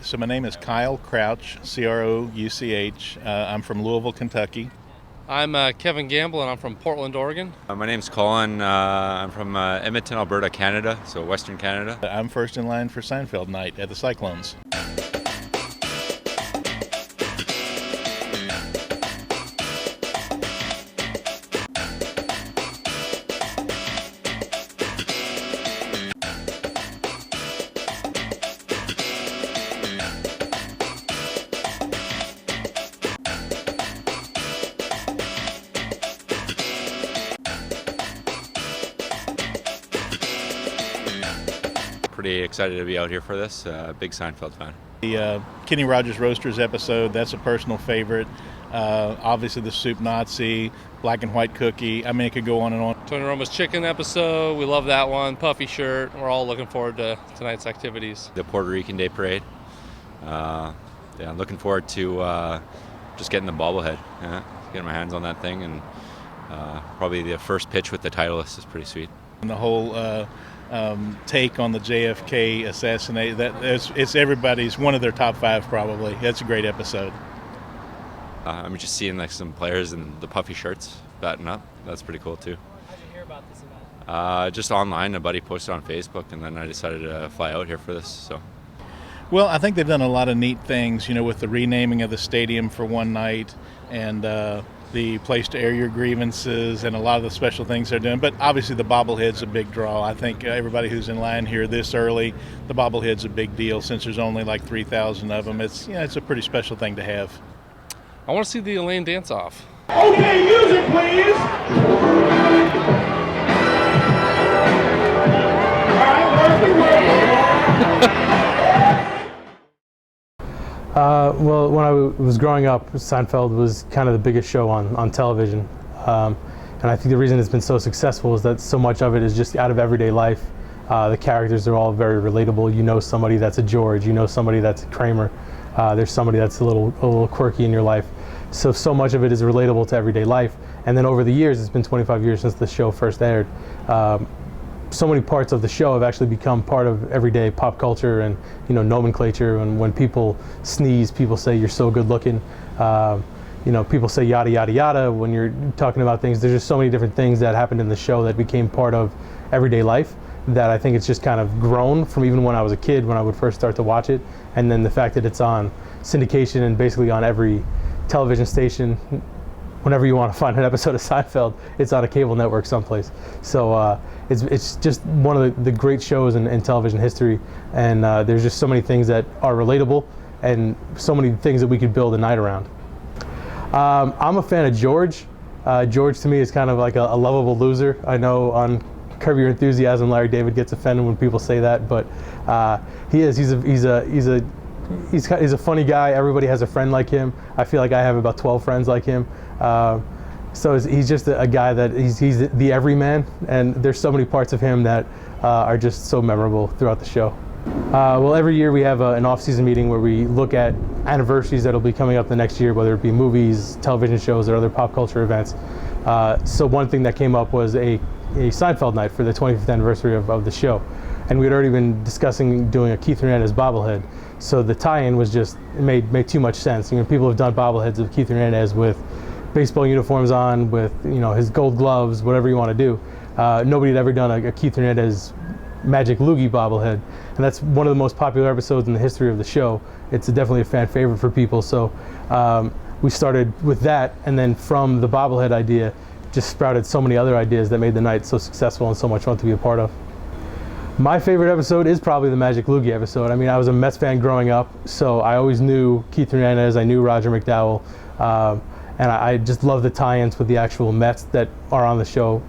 So my name is Kyle Crouch, Crouch. I'm from Louisville, Kentucky. I'm Kevin Gamble, and I'm from Portland, Oregon. My name's Colin. I'm from Edmonton, Alberta, Canada, so Western Canada. I'm first in line for Seinfeld night at the Cyclones. Pretty excited to be out here for this. Big Seinfeld fan. The Kenny Rogers Roasters episode, that's a personal favorite. Obviously the Soup Nazi, Black and White Cookie. I mean, it could go on and on. Tony Roma's chicken episode, we love that one. Puffy shirt, we're all looking forward to tonight's activities. The Puerto Rican Day Parade. I'm looking forward to just getting the bobblehead. Getting my hands on that thing, and probably the first pitch with the Titleist is pretty sweet. And the whole take on the JFK assassination, it's everybody's, one of their top 5 probably. That's a great episode. I'm just seeing like some players in the puffy shirts batting up. That's pretty cool too. How'd you hear about this event? Just online. A buddy posted on Facebook, and then I decided to fly out here for this. So. Well, I think they've done a lot of neat things, with the renaming of the stadium for one night and the place to air your grievances and a lot of the special things they're doing. But obviously the bobblehead's a big draw. I think everybody who's in line here this early, the bobblehead's a big deal since there's only like 3,000 of them. It's a pretty special thing to have. I want to see the Elaine dance-off. Okay, music, please. All right, Well, when I was growing up, Seinfeld was kind of the biggest show on television. And I think the reason it's been so successful is that so much of it is just out of everyday life. The characters are all very relatable. You know somebody that's a George, you know somebody that's a Kramer. There's somebody that's a little quirky in your life. So much of it is relatable to everyday life. And then over the years, it's been 25 years since the show first aired. So many parts of the show have actually become part of everyday pop culture and nomenclature. And when people sneeze, people say you're so good looking. People say yada yada yada when you're talking about things. There's just so many different things that happened in the show that became part of everyday life that I think it's just kind of grown from even when I was a kid, when I would first start to watch it. And then the fact that it's on syndication and basically on every television station. Whenever you want to find an episode of Seinfeld, it's on a cable network someplace. So it's just one of the great shows in television history. And there's just so many things that are relatable and so many things that we could build a night around. I'm a fan of George. George to me is kind of like a lovable loser. I know on Curb Your Enthusiasm, Larry David gets offended when people say that, but he's a funny guy. Everybody has a friend like him. I feel like I have about 12 friends like him. So he's just a guy that he's the everyman, and there's so many parts of him that are just so memorable throughout the show. Well, every year we have an off-season meeting where we look at anniversaries that'll be coming up the next year, whether it be movies, television shows, or other pop culture events. So one thing that came up was a Seinfeld night for the 25th anniversary of the show. And we'd already been discussing doing a Keith Hernandez bobblehead. So the tie-in was just, it made too much sense. People have done bobbleheads of Keith Hernandez with baseball uniforms on, with his gold gloves, whatever you want to do. Nobody had ever done a Keith Hernandez Magic Loogie bobblehead. And that's one of the most popular episodes in the history of the show. It's definitely a fan favorite for people. So we started with that, and then from the bobblehead idea, just sprouted so many other ideas that made the night so successful and so much fun to be a part of. My favorite episode is probably the Magic Loogie episode. I mean, I was a Mets fan growing up, so I always knew Keith Hernandez, I knew Roger McDowell, and I just love the tie-ins with the actual Mets that are on the show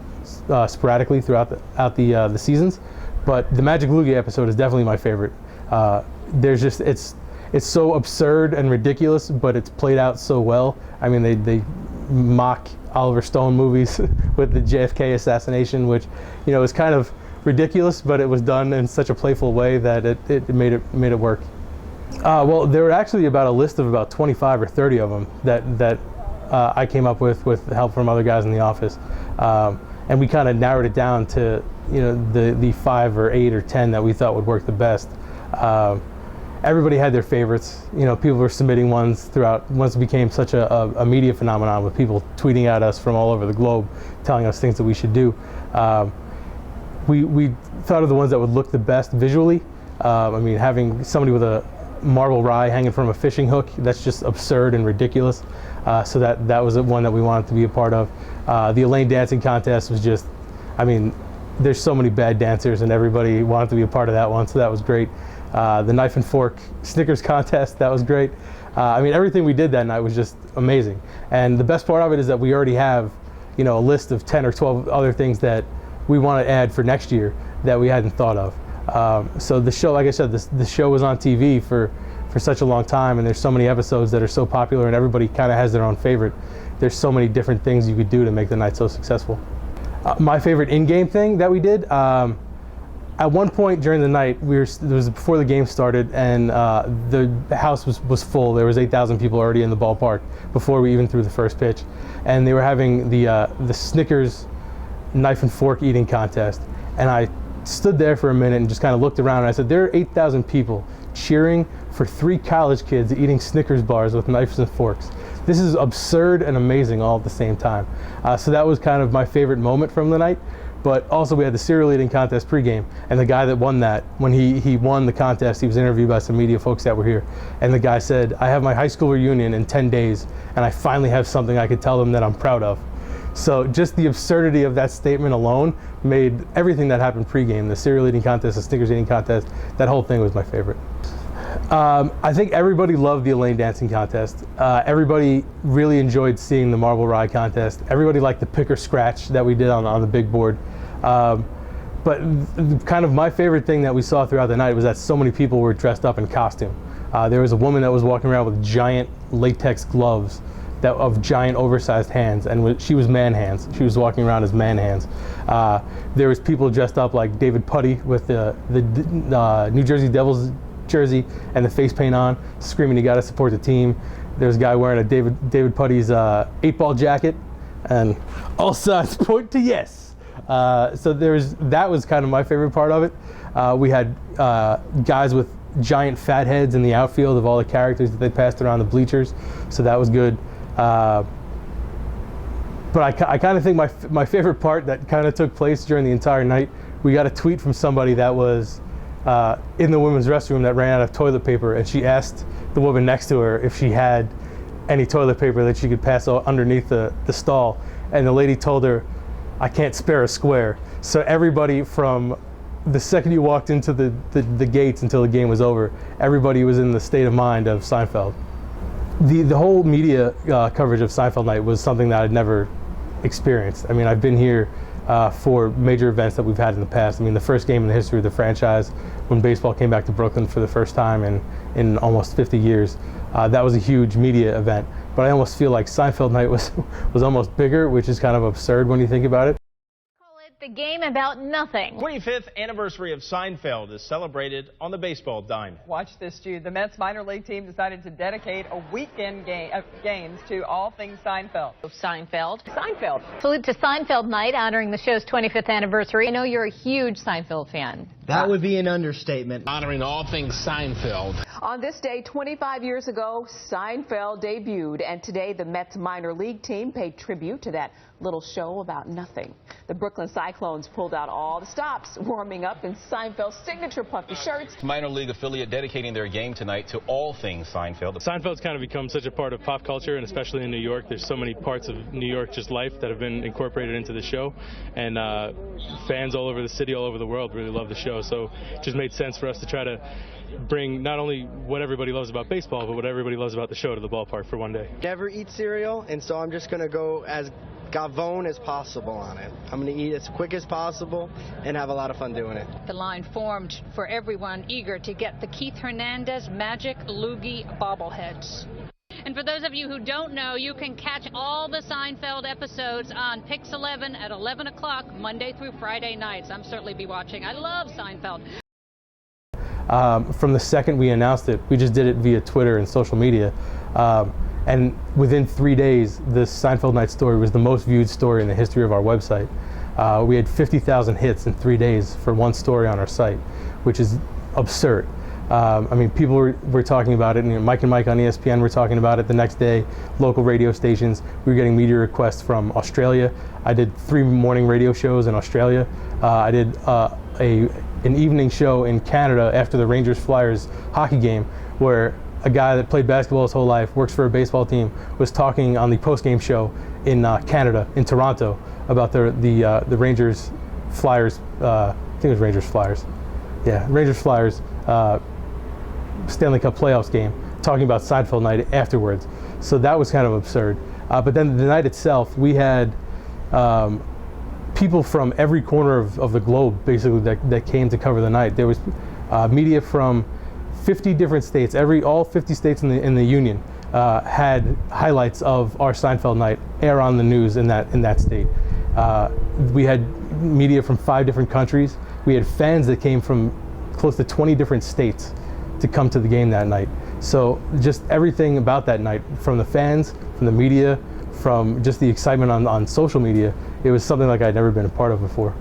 sporadically throughout the seasons. But the Magic Loogie episode is definitely my favorite. It's so absurd and ridiculous, but it's played out so well. I mean, they mock Oliver Stone movies with the JFK assassination, which is kind of ridiculous, but it was done in such a playful way that it made it work. Well, there were actually about a list of about 25 or 30 of them that I came up with help from other guys in the office, and we kind of narrowed it down to the 5 or 8 or 10 that we thought would work the best. everybody had their favorites. You know, people were submitting ones throughout. Once it became such a media phenomenon with people tweeting at us from all over the globe, telling us things that we should do. We thought of the ones that would look the best visually. I mean, having somebody with a marble rye hanging from a fishing hook, that's just absurd and ridiculous. So that was one that we wanted to be a part of. The Elaine dancing contest was just, I mean, there's so many bad dancers and everybody wanted to be a part of that one, so that was great. The knife and fork Snickers contest, that was great. I mean, everything we did that night was just amazing. And the best part of it is that we already have, you know, a list of 10 or 12 other things that we want to add for next year that we hadn't thought of. So the show, like I said, the show was on TV for such a long time, and there's so many episodes that are so popular and everybody kind of has their own favorite. There's so many different things you could do to make the night so successful. My favorite in-game thing that we did, at one point during the night, it was before the game started, and the house was full. There was 8,000 people already in the ballpark before we even threw the first pitch, and they were having the Snickers knife and fork eating contest. And I stood there for a minute and just kind of looked around, and I said, there are 8,000 people cheering for 3 college kids eating Snickers bars with knives and forks. This is absurd and amazing all at the same time. So that was kind of my favorite moment from the night. But also we had the cereal eating contest pregame, and the guy that won that, when he won the contest, he was interviewed by some media folks that were here, and the guy said, I have my high school reunion in 10 days, and I finally have something I could tell them that I'm proud of. So just the absurdity of that statement alone made everything that happened pregame, the cereal eating contest, the Snickers eating contest, that whole thing was my favorite. I think everybody loved the Elaine dancing contest. Everybody really enjoyed seeing the marble rye contest. Everybody liked the pick or scratch that we did on the big board. But kind of my favorite thing that we saw throughout the night was that so many people were dressed up in costume. There was a woman that was walking around with giant latex gloves of giant oversized hands, and she was man hands. She was walking around as man hands. There was people dressed up like David Putty with the New Jersey Devils jersey and the face paint on, screaming, "You got to support the team." There's a guy wearing a David Putty's 8-ball jacket, and all signs point to yes. So that was kind of my favorite part of it. We had guys with giant fat heads in the outfield of all the characters that they passed around the bleachers, so that was good. But I kind of think my favorite part that kind of took place during the entire night, we got a tweet from somebody that was in the women's restroom that ran out of toilet paper, and she asked the woman next to her if she had any toilet paper that she could pass underneath the stall, and the lady told her, "I can't spare a square." So everybody, from the second you walked into the gates until the game was over, everybody was in the state of mind of Seinfeld. The whole media coverage of Seinfeld night was something that I'd never experienced. I mean, I've been here for major events that we've had in the past. I mean, the first game in the history of the franchise, when baseball came back to Brooklyn for the first time in almost 50 years, that was a huge media event. But I almost feel like Seinfeld night was almost bigger, which is kind of absurd when you think about it. Call it the game about nothing. 25th anniversary of Seinfeld is celebrated on the baseball dime. Watch this, Jude. The Mets minor league team decided to dedicate a weekend games to all things Seinfeld. Seinfeld. Seinfeld. Salute to Seinfeld night, honoring the show's 25th anniversary. I know you're a huge Seinfeld fan. That would be an understatement. Honoring all things Seinfeld. On this day, 25 years ago, Seinfeld debuted, and today the Mets minor league team paid tribute to that little show about nothing. The Brooklyn Cyclones pulled out all the stops, warming up in Seinfeld's signature puffy shirts. Minor league affiliate dedicating their game tonight to all things Seinfeld. Seinfeld's kind of become such a part of pop culture, and especially in New York. There's so many parts of New York just life that have been incorporated into the show, and fans all over the city, all over the world really love the show. So it just made sense for us to try to bring not only what everybody loves about baseball, but what everybody loves about the show to the ballpark for one day. Never eat cereal, and so I'm just going to go as gavone as possible on it. I'm going to eat as quick as possible and have a lot of fun doing it. The line formed for everyone eager to get the Keith Hernandez Magic Loogie bobbleheads. And for those of you who don't know, you can catch all the Seinfeld episodes on Pix 11 at 11 o'clock Monday through Friday nights. I'm certainly be watching. I love Seinfeld. From the second we announced it, we just did it via Twitter and social media. And within 3 days, the Seinfeld night story was the most viewed story in the history of our website. We had 50,000 hits in 3 days for one story on our site, which is absurd. I mean, people were talking about it, and Mike and Mike on ESPN were talking about it the next day. Local radio stations, we were getting media requests from Australia. I did 3 morning radio shows in Australia. I did an evening show in Canada after the Rangers-Flyers hockey game, where a guy that played basketball his whole life, works for a baseball team, was talking on the post-game show in Canada, in Toronto, about the Rangers-Flyers. I think it was Rangers-Flyers. Yeah, Rangers-Flyers. Stanley Cup playoffs game, talking about Seinfeld night afterwards. So that was kind of absurd. But then the night itself, we had people from every corner of the globe, basically, that came to cover the night. There was media from 50 different states. All 50 states in the union had highlights of our Seinfeld night air on the news in that state. We had media from 5 different countries. We had fans that came from close to 20 different states to come to the game that night. So just everything about that night, from the fans, from the media, from just the excitement on social media, it was something like I'd never been a part of before.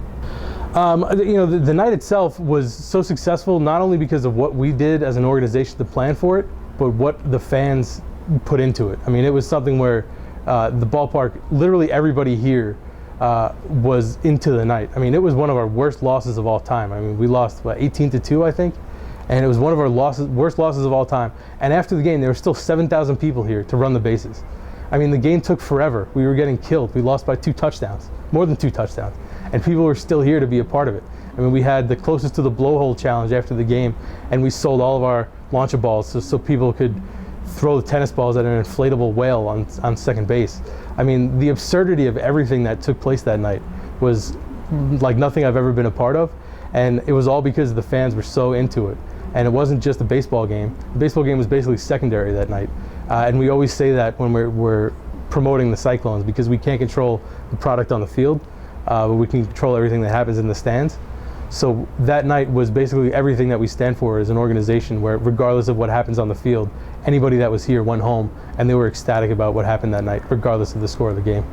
The night itself was so successful, not only because of what we did as an organization to plan for it, but what the fans put into it. I mean, it was something where the ballpark, literally everybody here was into the night. I mean, it was one of our worst losses of all time. I mean, we lost 18-2, I think, and it was one of our worst losses of all time. And after the game, there were still 7,000 people here to run the bases. I mean, the game took forever. We were getting killed. We lost by 2 touchdowns, more than 2 touchdowns, and people were still here to be a part of it. I mean, we had the closest to the blowhole challenge after the game, and we sold all of our launcher balls so people could throw the tennis balls at an inflatable whale on second base. I mean, the absurdity of everything that took place that night was like nothing I've ever been a part of, and it was all because the fans were so into it. And it wasn't just a baseball game. The baseball game was basically secondary that night. And we always say that when we're promoting the Cyclones, because we can't control the product on the field, but we can control everything that happens in the stands. So that night was basically everything that we stand for as an organization, where regardless of what happens on the field, anybody that was here went home, and they were ecstatic about what happened that night, regardless of the score of the game.